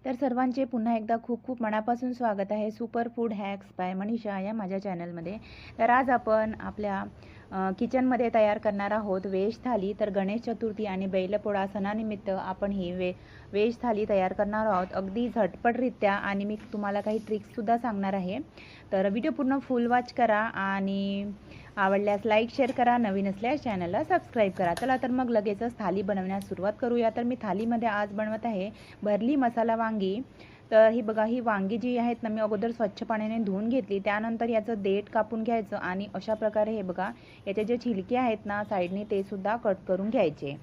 तर सर्वांचे पुन्हा एकदा खूप खूप मनापासून स्वागत आहे super food hacks by Manisha या माझ्या चॅनलमध्ये. तर आज आपण आपल्या किचनमध्ये तयार करणार आहोत व्हेज थाली. तर गणेश चतुर्थी आणि बैलपोळा सणानिमित्त आपण ही व्हेज थाली तयार करणार आहोत अगदी झटपटरित्या, आणि मी तुम्हाला काही ट्रिक्ससुद्धा सांगणार आहे. तर व्हिडिओ पूर्ण फुल वॉच करा आणि आवडल्यास लाईक शेअर करा, नवीन असल्यास चॅनलला सबस्क्राईब करा. चला तर मग लगेचच थाली बनवण्यास सुरुवात करूया. तर मी थालीमध्ये आज बनवत आहे भरली मसाला वांगी. तर ही बघा, ही वांगी जी आहेत ना, मी अगोदर स्वच्छ पाण्याने धुवून घेतली. त्यानंतर याचं देठ कापून घ्यायचं आणि अशा प्रकारे हे बघा, याचे जे छिलके आहेत ना साईडने ते सुद्धा कट करून घ्यायचे.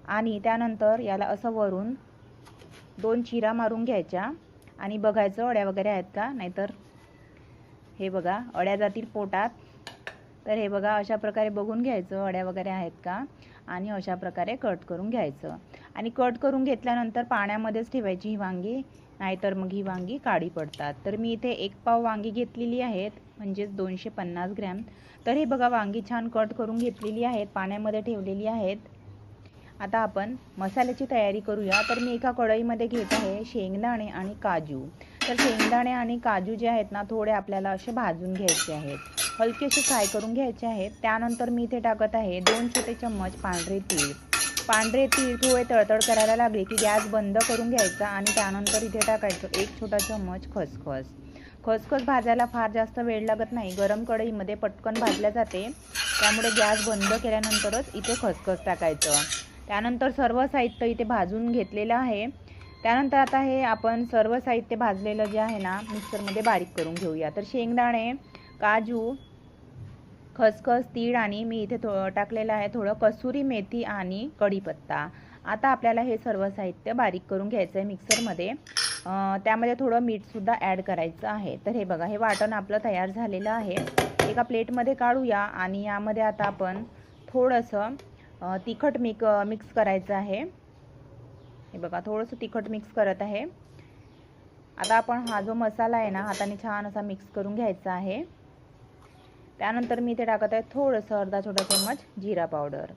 आणि त्यानंतर याला असं वरून 2 चिरा मारून घ्यायच्या आणि बघायचं अळ्या वगैरे आहेत का, नाहीतर हे बघा अळ्या जातील पोटात. तर हे बघा अशा प्रकारे बघून घ्यायचं अळ्या वगैरे आहेत का, आणि अशा प्रकारे कट करून घ्यायचं. आणि कट करून घेतल्यानंतर पाण्यामध्येच ठेवायची ही वांगी, नाहीतर मग ही वांगी काळी पडतात. तर मी इथे 1 पाव वांगी घेतलेली आहेत, म्हणजेच 250 ग्रॅम. तर हे बघा वांगी छान कट करून घेतलेली आहेत, पाण्यामध्ये ठेवलेली आहेत. आता आपण मसाल्याची तयारी करूया. तर मी एका कढईमध्ये घेत आहे शेंगदाणे आणि काजू. तर शेंगदाणे आणि काजू जे आहेत ना, थोडे आपल्याला असे भाजून घ्यायचे आहेत, हलकेसे फ्राय करून घ्यायचे आहेत. त्यानंतर मी इथे टाकत आहे 2 छोटे चम्मच पांढरे तीळ. पांढरे तीळ थोडे तळतळ करायला लागले की गॅस बंद करून घ्यायचा आणि त्यानंतर इथे टाकायचं 1 छोटा चम्मच खसखस. खसखस भाजायला फार जास्त वेळ लागत नाही, गरम कढईमध्ये पटकन भाजल्या जाते, त्यामुळे गॅस बंद केल्यानंतरच इथे खसखस टाकायचं. त्यानंतर सर्व साहित्य इथे भाजून घेतलेलं आहे. त्यानंतर आता हे आपण सर्व साहित्य भाजलेलं जे आहे ना, मिक्सरमध्ये बारीक करून घेऊया. तर शेंगदाणे, काजू, खसखस, तीळ आणि मी इथे टाकलेलं आहे थोडं कसुरी मेथी आणि कढीपत्ता. आता आपल्याला हे सर्व साहित्य बारीक करून घ्यायचं आहे मिक्सरमध्ये. त्यामध्ये थोडं मीठसुद्धा ॲड करायचं आहे. तर हे बघा, हे वाटण आपलं तयार झालेलं आहे. एका प्लेटमध्ये काढूया आणि यामध्ये आता आपण थोडंसं तिखट मिक्स करायचं आहे. हे बघा, थोडंसं तिखट मिक्स करत आहे. आता आपण हा जो मसाला आहे ना, हाताने छान असा मिक्स करून घ्यायचा आहे. त्यानंतर मी इथे टाकत आहे थोडंसं अर्धा छोटा चम्मच जिरा पावडर.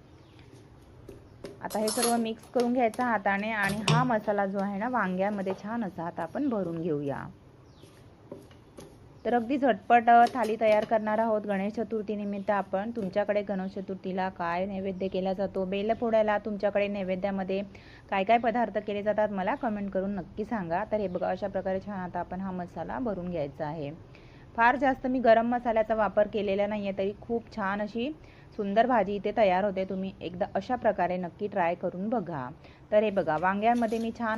आता हे सर्व मिक्स करून घ्यायचं हाताने, आणि हा मसाला जो आहे ना वांग्यामध्ये छान असा आता आपण भरून घेऊया. तर अगदी झटपट थाली तयार करणार आहोत गणेश चतुर्थीनिमित्त आपण. तुमच्याकडे गणेश चतुर्थीला काय नैवेद्य केला जातो, बैलपोळ्याला तुमच्याकडे नैवेद्यामध्ये काय काय पदार्थ केले जातात, मला कमेंट करून नक्की सांगा. तर हे बघा अशा प्रकारे छान आता आपण हा मसाला भरून घ्यायचा आहे. फार जास्त मी गरम मसाल्याचा वापर केलेला नाही आहे, तरी खूप छान अशी सुंदर भाजी इथे तयार होते. तुम्ही एकदा अशा प्रकारे नक्की ट्राय करून बघा. तर हे बघा वांग्यामध्ये मी छान